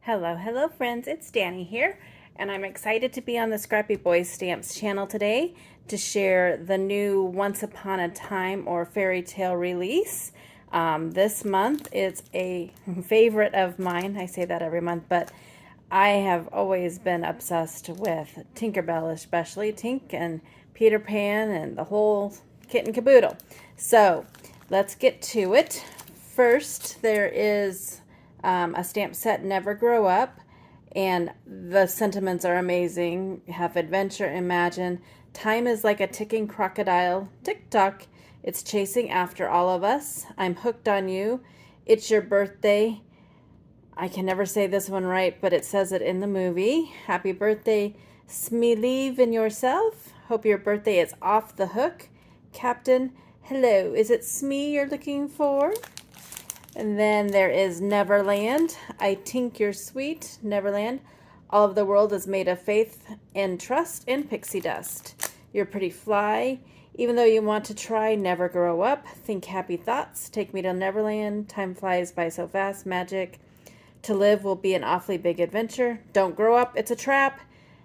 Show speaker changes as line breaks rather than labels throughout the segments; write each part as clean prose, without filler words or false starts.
Hello friends, it's Danny here, and I'm excited to be on the Scrappy Boys Stamps channel today to share the new Once Upon a Time or fairy tale release. This month it's a favorite of mine. I say that every month, but I have always been obsessed with Tinkerbell, especially Tink and Peter Pan and the whole kit and caboodle. So let's get to it. First, there is a stamp set, Never Grow Up, and the sentiments are amazing. Have adventure, imagine. Time is like a ticking crocodile. Tick tock. It's chasing after all of us. I'm hooked on you. It's your birthday. I can never say this one right, but it says it in the movie. Happy birthday, Smeelieve in yourself. Hope your birthday is off the hook. Captain, hello, is it Smee you're looking for? And then there is Neverland. I tink you're sweet, Neverland. All of the world is made of faith and trust and pixie dust. You're pretty fly. Even though you want to try, never grow up. Think happy thoughts. Take me to Neverland. Time flies by so fast. Magic. To live will be an awfully big adventure. Don't grow up, it's a trap.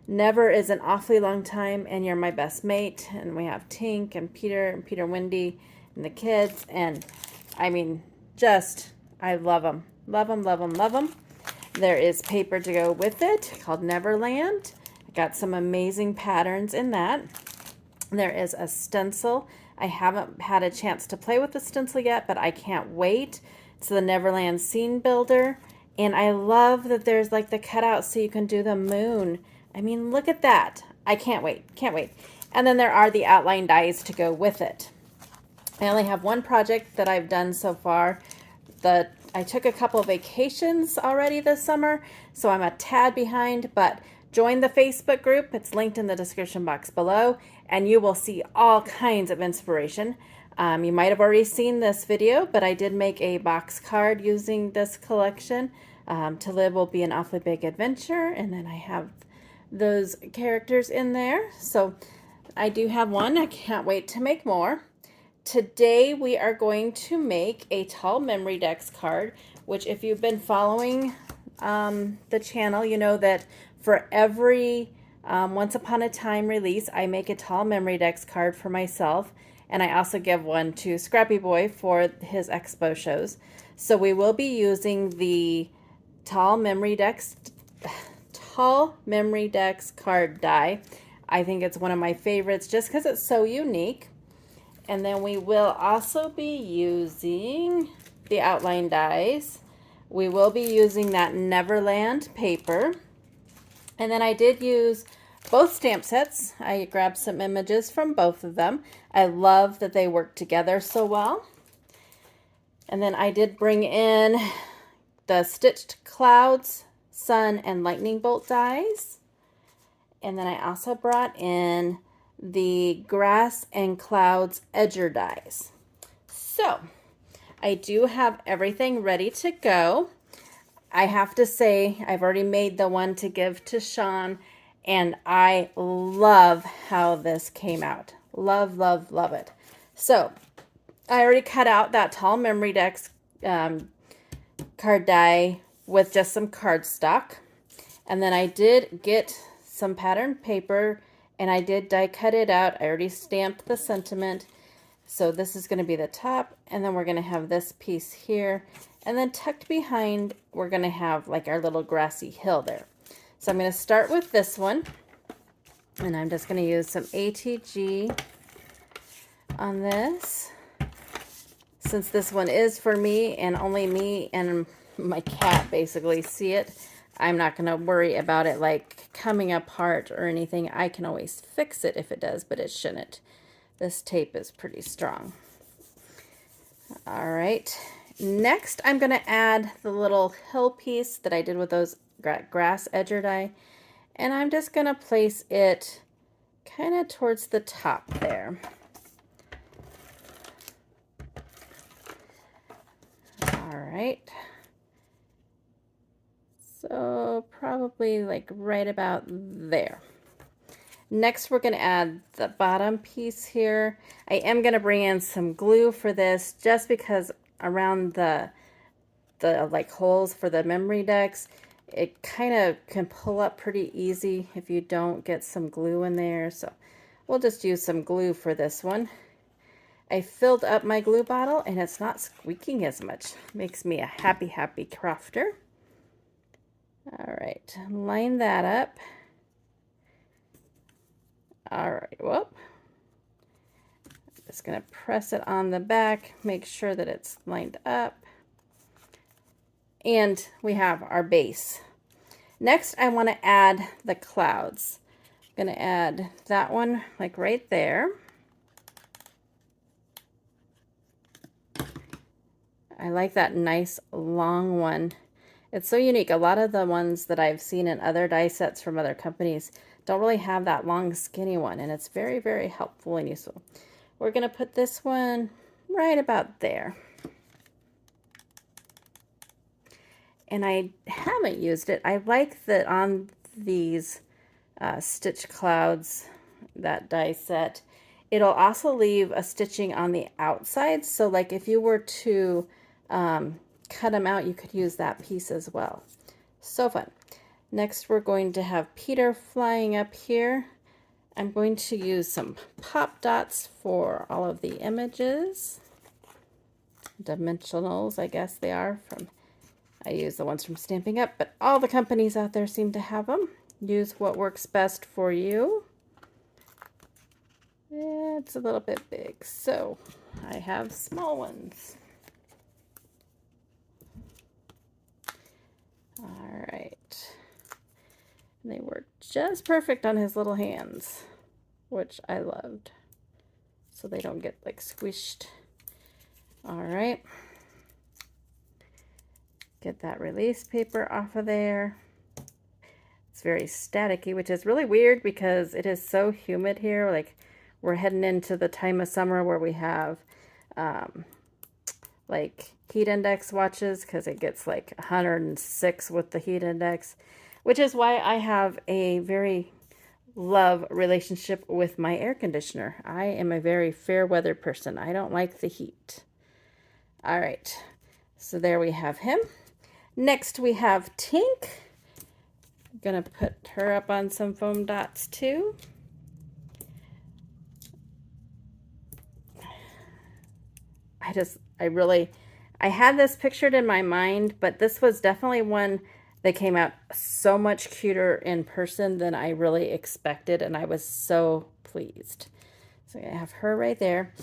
Never is an awfully long time, and you're my best mate. And we have Tink and Peter Wendy and the kids. And I mean, I love them. Love them, love them, love them. There is paper to go with it called Neverland. I got some amazing patterns in that. There is a stencil. I haven't had a chance to play with the stencil yet, but I can't wait. It's the Neverland Scene Builder. And I love that there's like the cutout so you can do the moon. I mean, look at that. I can't wait, can't wait. And then there are the outline dies to go with it. I only have one project that I've done so far. I took a couple of vacations already this summer, so I'm a tad behind, but join the Facebook group. It's linked in the description box below, and you will see all kinds of inspiration. You might have already seen this video, but I did make a box card using this collection. To live will be an awfully big adventure, and then I have those characters in there. So I do have one. I can't wait to make more. Today we are going to make a tall memory decks card, which if you've been following the channel, you know that for every Once Upon a Time release, I make a tall memory decks card for myself, and I also give one to Scrappy Boy for his expo shows. So we will be using the tall memory decks card die. I think it's one of my favorites just because it's so unique. And then we will also be using the outline dies. We will be using that Neverland paper. And then I did use both stamp sets. I grabbed some images from both of them. I love that they work together so well. And then I did bring in the stitched clouds, sun, and lightning bolt dies. And then I also brought in the grass and clouds edger dies. So I do have everything ready to go. I have to say, I've already made the one to give to Sean, and I love how this came out. Love, love, love it. So I already cut out that tall memory decks card die with just some cardstock. And then I did get some pattern paper, and I did die cut it out. I already stamped the sentiment. So this is going to be the top, and then we're going to have this piece here. And then tucked behind, we're going to have like our little grassy hill there. So I'm going to start with this one, and I'm just going to use some ATG on this. Since this one is for me, and only me and my cat basically see it, I'm not going to worry about it like coming apart or anything. I can always fix it if it does, but it shouldn't. This tape is pretty strong. All right. Next, I'm going to add the little hill piece that I did with those grass edger die, and I'm just going to place it kind of towards the top there. All right. So probably like right about there. Next, we're going to add the bottom piece here. I am going to bring in some glue for this just because around the like holes for the memory decks, it kind of can pull up pretty easy if you don't get some glue in there. So we'll just use some glue for this one. I filled up my glue bottle and it's not squeaking as much. Makes me a happy, happy crafter. All right, line that up. All right, whoop. Just gonna press it on the back, make sure that it's lined up. And we have our base. Next, I want to add the clouds. I'm gonna add that one like right there. I like that nice long one. It's so unique. A lot of the ones that I've seen in other die sets from other companies don't really have that long skinny one, and it's very, very helpful and useful. We're gonna put this one right about there. And I haven't used it. I like that on these stitch clouds, that die set, it'll also leave a stitching on the outside. So like if you were to cut them out, you could use that piece as well. So fun. Next, we're going to have Peter flying up here. I'm going to use some pop dots for all of the images. Dimensionals, I guess they are from, I use the ones from Stamping Up, but all the companies out there seem to have them. Use what works best for you. It's a little bit big, so I have small ones. All right. They work just perfect on his little hands, which I loved. So they don't get like squished. All right. Get that release paper off of there. It's very staticky, which is really weird because it is so humid here. Like we're heading into the time of summer where we have like heat index watches because it gets like 106 with the heat index, which is why I have a very love relationship with my air conditioner. I am a very fair weather person. I don't like the heat. All right, so there we have him. Next we have Tink. I'm gonna put her up on some foam dots too. I had this pictured in my mind, but this was definitely one that came out so much cuter in person than I really expected, and I was so pleased. So I have her right there.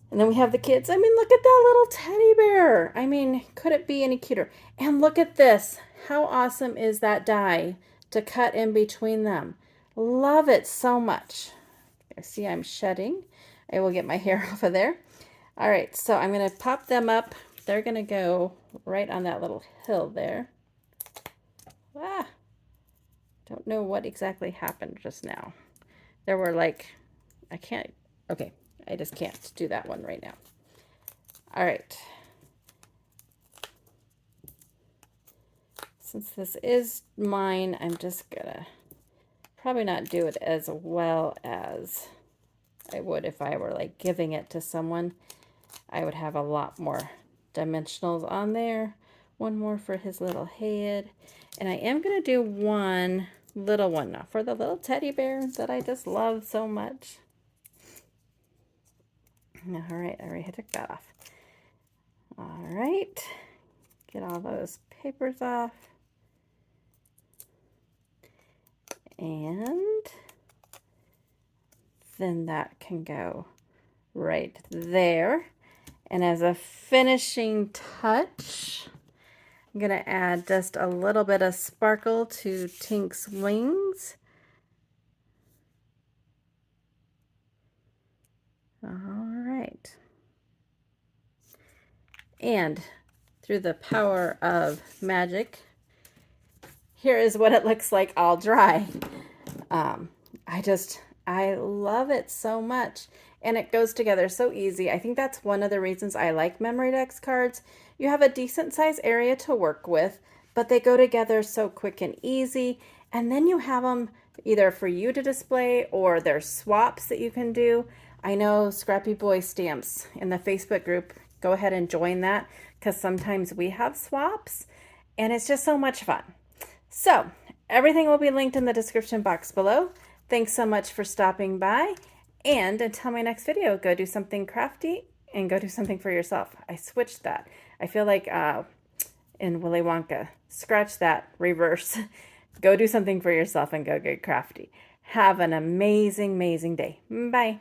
And then we have the kids. I mean, look at that little teddy bear. I mean, could it be any cuter? And look at this. How awesome is that die to cut in between them? Love it so much. See, I'm shedding. I will get my hair off of there. All right, so I'm going to pop them up. They're going to go right on that little hill there. Ah, don't know what exactly happened just now. There were like, okay, I just can't do that one right now. All right. Since this is mine, I'm just gonna probably not do it as well as I would if I were like giving it to someone. I would have a lot more dimensionals on there. One more for his little head. And I am going to do one little one now for the little teddy bear that I just love so much. All right, I already took that off. All right, get all those papers off. And then that can go right there. And as a finishing touch, I'm going to add just a little bit of sparkle to Tink's wings. All right. And through the power of magic, here is what it looks like all dry. I love it so much. And it goes together so easy. I think that's one of the reasons I like Memory Dex cards. You have a decent size area to work with, but they go together so quick and easy. And then you have them either for you to display or there's swaps that you can do. I know Scrappy Boy Stamps in the Facebook group. Go ahead and join that because sometimes we have swaps and it's just so much fun. So everything will be linked in the description box below. Thanks so much for stopping by. And until my next video, go do something crafty and go do something for yourself. I switched that. I feel like in Willy Wonka, scratch that, reverse. Go do something for yourself and go get crafty. Have an amazing, amazing day. Bye.